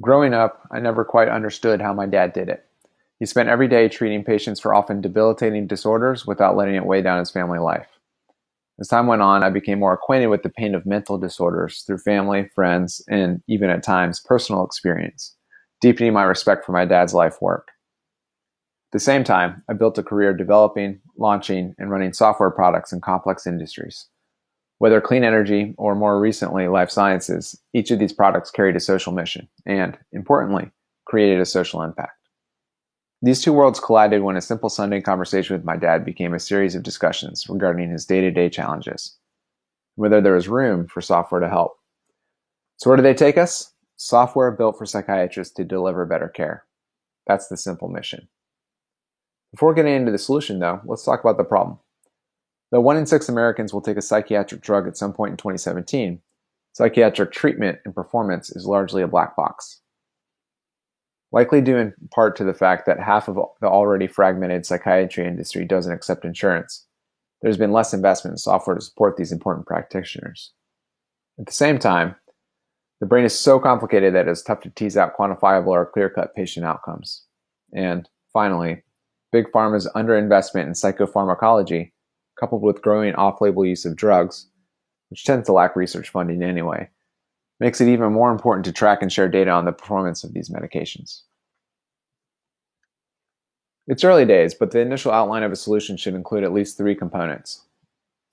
Growing up, I never quite understood how my dad did it. He spent every day treating patients for often debilitating disorders without letting it weigh down his family life. As time went on, I became more acquainted with the pain of mental disorders through family, friends, and even at times personal experience, deepening my respect for my dad's life work. At the same time, I built a career developing, launching, and running software products in complex industries. Whether clean energy or more recently life sciences, each of these products carried a social mission and, importantly, created a social impact. These two worlds collided when a simple Sunday conversation with my dad became a series of discussions regarding his day-to-day challenges, whether there was room for software to help. So where do they take us? Software built for psychiatrists to deliver better care. That's the simple mission. Before getting into the solution, though, let's talk about the problem. Though 1 in 6 Americans will take a psychiatric drug at some point in 2017, psychiatric treatment and performance is largely a black box. Likely due in part to the fact that half of the already fragmented psychiatry industry doesn't accept insurance, there's been less investment in software to support these important practitioners. At the same time, the brain is so complicated that it's tough to tease out quantifiable or clear-cut patient outcomes. And finally, Big Pharma's underinvestment in psychopharmacology, coupled with growing off-label use of drugs, which tends to lack research funding anyway, makes it even more important to track and share data on the performance of these medications. It's early days, but the initial outline of a solution should include at least 3 components.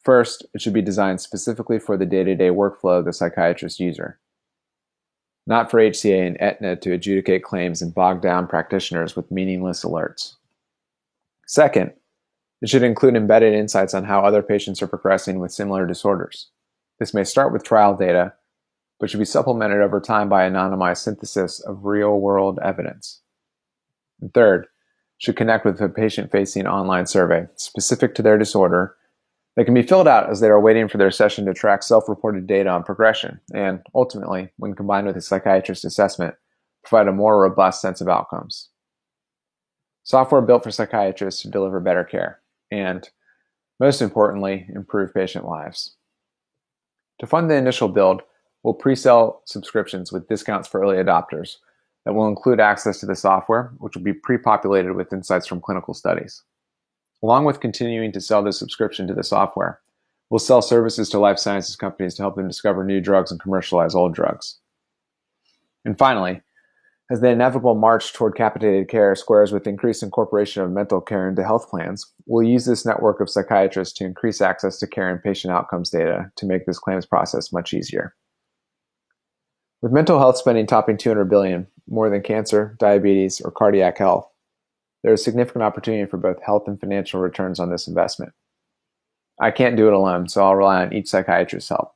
First, it should be designed specifically for the day-to-day workflow of the psychiatrist user, not for HCA and Aetna to adjudicate claims and bog down practitioners with meaningless alerts. Second, it should include embedded insights on how other patients are progressing with similar disorders. This may start with trial data, but should be supplemented over time by anonymized synthesis of real-world evidence. And third, should connect with a patient-facing online survey specific to their disorder that can be filled out as they are waiting for their session to track self-reported data on progression and, ultimately, when combined with a psychiatrist assessment, provide a more robust sense of outcomes. Software built for psychiatrists to deliver better care and, most importantly, improve patient lives. To fund the initial build, we'll pre-sell subscriptions with discounts for early adopters that will include access to the software, which will be pre-populated with insights from clinical studies. Along with continuing to sell the subscription to the software, we'll sell services to life sciences companies to help them discover new drugs and commercialize old drugs. And finally, as the inevitable march toward capitated care squares with increased incorporation of mental care into health plans, we'll use this network of psychiatrists to increase access to care and patient outcomes data to make this claims process much easier. With mental health spending topping $200 billion, more than cancer, diabetes, or cardiac health, there is significant opportunity for both health and financial returns on this investment. I can't do it alone, so I'll rely on each psychiatrist's help.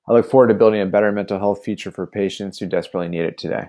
I look forward to building a better mental health future for patients who desperately need it today.